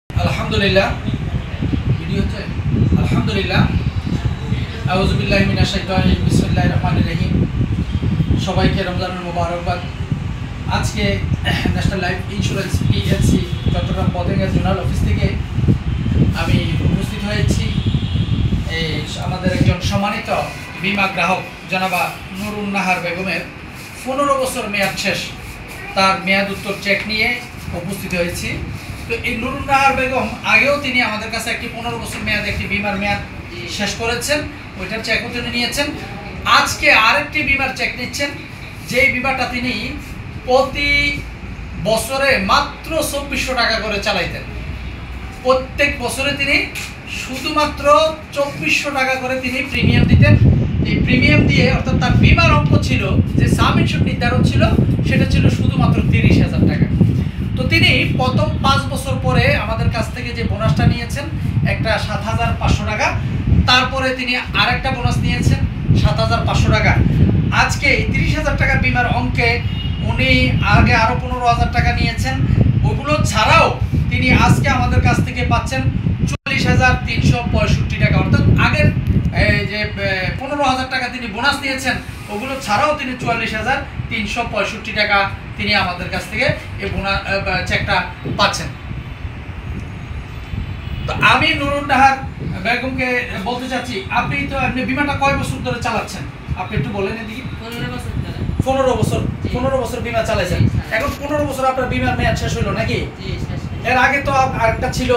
আলহামদুলিল্লাহ ভিডিও হচ্ছে আলহামদুলিল্লাহ আউযু বিল্লাহি মিনাশ শাইতানির রাজিম বিসমিল্লাহির রহমানির রহিম। সবাইকে রমজানের মোবারকবাদ। আজকে national life insurance PLC Chattogram Patenga zonal office থেকে আমি উপস্থিত হয়েছি আমাদের একজন সম্মানিত বীমা গ্রাহক জনাবা নুরুন নাহার বেগমের 15 বছর মেয়াদ শেষ, তার মেয়াদ উত্তর চেক নিয়ে উপস্থিত হয়েছি। তো এই নুরুন নাহার বেগম আগেও তিনি আমাদের কাছে একটি 15 বছর মেয়াদ একটি বিমার মেয়াদ শেষ করেছেন, ওইটার চেকও তিনি নিয়েছেন। আজকে আরেকটি বিমার চেক নিচ্ছেন, যেই বিমাটা তিনি প্রতি বছরে মাত্র 2400 টাকা করে চালাইতেন। প্রত্যেক বছরে তিনি শুধুমাত্র 2400 টাকা করে তিনি প্রিমিয়াম দিতেন। এই প্রিমিয়াম দিয়ে অর্থাৎ তার বিমার অঙ্ক ছিল যে সাম ইনস্যুর নির্ধারণ ছিল, সেটা ছিল শুধুমাত্র 30,000 টাকা। তো তিনি প্রথম 5 বছর পরে আমাদের কাছ থেকে যে বোনাসটা নিয়েছেন একটা 7,500 টাকা, তারপরে তিনি আরেকটা বোনাস নিয়েছেন 7,500 টাকা। আজকে 30,000 টাকা বিমার অঙ্কে উনি আগে আরও 15,000 টাকা নিয়েছেন। ওগুলো ছাড়াও তিনি আজকে আমাদের কাছ থেকে পাচ্ছেন 40,365 টাকা। অর্থাৎ আগের যে 15,000 টাকা তিনি বোনাস নিয়েছেন, ওগুলো ছাড়াও তিনি 44,365 টাকা তিনি আমাদের কাছ থেকে এই বোনাস চেকটা পাচ্ছেন। তো আমি নুরুন নাহার বেগমকে বলতে চাচ্ছি, আপনি বিমাটা কয় বছর ধরে চালাচ্ছেন? আপনি একটু বলেন এদিকে। 15 বছর বিমা চালাইছেন। এখন 15 বছর আপনার বিমার মেয়াদ শেষ হলো নাকি? এর আগে তো আরেকটা ছিল,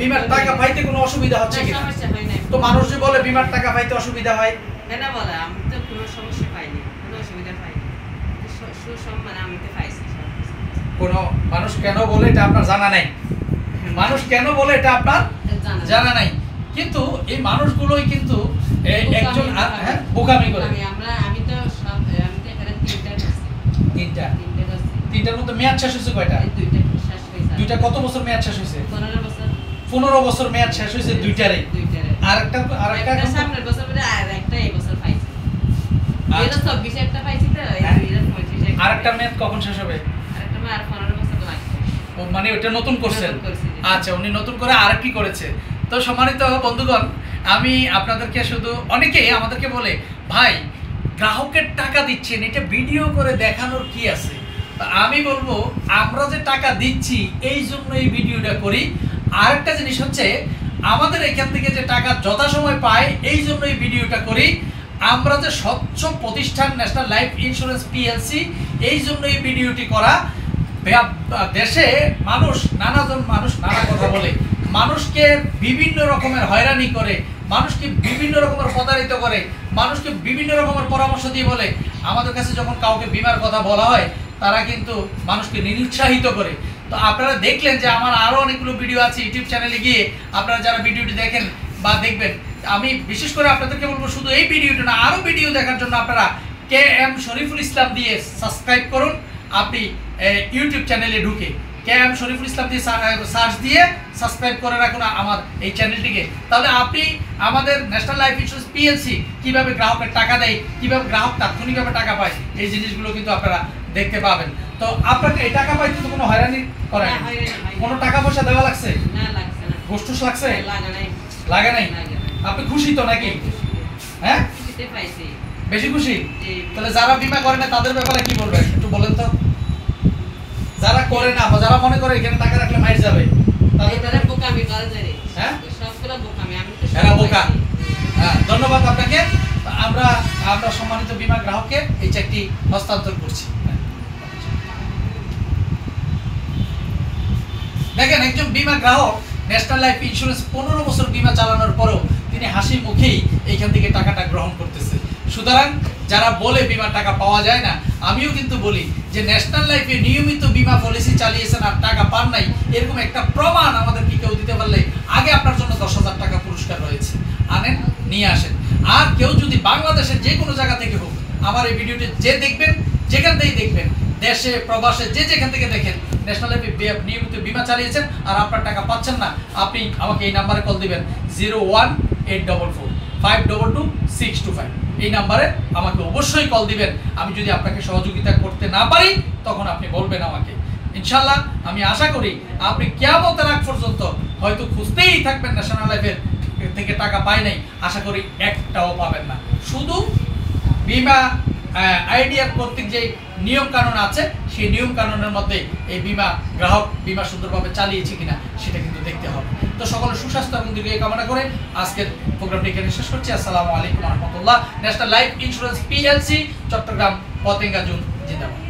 বিমার টাকা পাইতে কোনো অসুবিধা হচ্ছে কি? তো মানুষ যে বলে বিমার টাকা পাইতে অসুবিধা হয়, কেন বলে? আমি তো কোনো সমস্যা পাইনি, কোনো অসুবিধা পাইনি, সুসম্মানে আমি তো পাইছি। কোনো মানুষ কেন বলে এটা আপনার জানা নাই, মানুষ কেন বলে এটা আপনার জানা নাই। কিন্তু এই মানুষগুলোই কিন্তু একজন বোকামি করে। আমি তো এখানে তিনটার মধ্যে মেয়াদ শেষ হয়েছে কয়টা? দুইটা। কত বছর মেয়াদ শেষ হয়েছে? 15 বছর মেয়াদ শেষ হয়েছে দুইটারে। আরেকটা সামনের বছর পরে আরেকটা এই বছর পাইছি। এটা 24 একটা পাইছি তো, আরেকটা মেয়াদ কখন শেষ হবে? আরেকটা আর 15 বছর লাগবে। ও মানে ওটা নতুন করছেন? আচ্ছা, উনি নতুন করে আর কি করেছে। তো সম্মানিত বন্ধুগণ, আমি আপনাদেরকে শুধু অনেকেই আমাদেরকে বলে, ভাই গ্রাহকের টাকা দিচ্ছেন, এটা ভিডিও করে দেখানোর কি আছে? আমি বলবো, আমরা যে টাকা দিচ্ছি এই জন্য এই ভিডিওটা করি। আরেকটা জিনিস হচ্ছে, আমাদের এখান থেকে যে টাকা যথাসময় পাই এই জন্য এই ভিডিওটা করি। আমরা যে স্বচ্ছ প্রতিষ্ঠান ন্যাশনাল লাইফ ইন্স্যুরেন্স পিএলসি, এই জন্য এই ভিডিওটি করা। দেশে নানাজন মানুষ নানা কথা বলে, মানুষকে বিভিন্ন রকমের হয়রানি করে, মানুষকে বিভিন্ন রকমের প্রতারিত করে, মানুষকে বিভিন্ন রকমের পরামর্শ দিয়ে বলে। আমাদের কাছে যখন কাউকে বিমার কথা বলা হয়, তারা কিন্তু মানুষকে নিরুৎসাহিত করে। তো আপনারা দেখলেন যে আমার আরও অনেকগুলো ভিডিও আছে ইউটিউব চ্যানেলে, গিয়ে আপনারা যারা ভিডিওটি দেখেন বা দেখবেন, আমি বিশেষ করে আপনাদেরকে বলবো, শুধু এই ভিডিওটা না, আরও ভিডিও দেখার জন্য আপনারা KM শরীফুল ইসলাম দিয়ে সাবস্ক্রাইব করুন। আপনি ইউটিউব চ্যানেলে ঢুকে KM শরীফুল ইসলাম দিয়ে সার্চ দিয়ে সাবস্ক্রাইব করে রাখুন আমার এই চ্যানেলটিকে। তাহলে আপনি আমাদের ন্যাশনাল লাইফ ইন্স্যুরেন্স পিএলসি কীভাবে গ্রাহকের টাকা দেয়, কীভাবে গ্রাহক তাৎক্ষণিকভাবে টাকা পায়, এই জিনিসগুলো কিন্তু আপনারা দেখতে পাবেন। তো আপনাকে এই টাকা পাইতে তো কোনো হয়রানি করে না, কোনো টাকা পয়সা দেওয়া লাগছে? গোষ্ঠুস লাগছে? লাগে নাই। আপনি খুশি তো নাকি? হ্যাঁ, বেশি খুশি। তাহলে যারা বিমা করে না তাদের ব্যাপারে কি বলবেন একটু বলেন তো? যারা করে না বা যারা মনে করে এখানে টাকা রাখলে মাইর যাবে, তাদের বোকামি করে দেয়। হ্যাঁ, সবগুলো বোকামি। আমি তো এরা বোকা। হ্যাঁ, ধন্যবাদ আপনাকে। আমরা সম্মানিত বীমা গ্রাহককে এই চেকটি হস্তান্তর করছি। দেখেন, একজন বীমা গ্রাহক ন্যাশনাল লাইফ ইন্স্যুরেন্স 15 বছর বীমা চালানোর পরেও তিনি হাসি মুখেই এইখান থেকে টাকাটা গ্রহণ করতেছে। সুতরাং যারা বলে বিমার টাকা পাওয়া যায় না, আমিও কিন্তু বলি যে ন্যাশনাল লাইফে নিয়মিত বিমা পলিসি চালিয়েছেন আর টাকা পান নাই, এরকম একটা প্রমাণ আমাদেরকে কেউ দিতে পারলে আগে আপনার জন্য 10,000 টাকা পুরস্কার রয়েছে, আনেন, নিয়ে আসেন। আর কেউ যদি বাংলাদেশের যে কোনো জায়গা থেকে হোক, আমার এই ভিডিওটি যে দেখবেন, যেখান থেকেই দেখবেন, দেশে প্রবাসে যে যেখান থেকে দেখেন, ন্যাশনাল লাইফে নিয়মিত বিমা চালিয়েছেন আর আপনার টাকা পাচ্ছেন না, আপনি আমাকে এই নাম্বারে কল দিবেন 01844522 এই নাম্বারে আমাকে অবশ্যই কল দিবেন। আমি যদি আপনাকে সহযোগিতা করতে না পারি, তখন আপনি বলবেন আমাকে। ইনশাল্লাহ আমি আশা করি আপনি কিয়ামতের আগ পর্যন্ত হয়তো খুঁজতেই থাকবেন ন্যাশনাল লাইফের থেকে টাকা পায় নাই, আশা করি একটাও পাবেন না। শুধু বিমা আইডিয়ার কর্তৃক যে নিয়ম কানুন আছে সেই নিয়ম কানুনের মধ্যে এই গ্রাহক বিমা সুন্দরভাবে চালিয়েছে কিনা সেটা কিন্তু দেখতে হবে। তো সকলের সুস্বাস্থ্য এবং দীর্ঘায়ু কামনা করে আজকের প্রোগ্রামটি এখানে শেষ করছি। আসসালামু আলাইকুম রহমতুল্লাহ। National life insurance PLC Chittagong Patenga zone জিন্দাবাদ।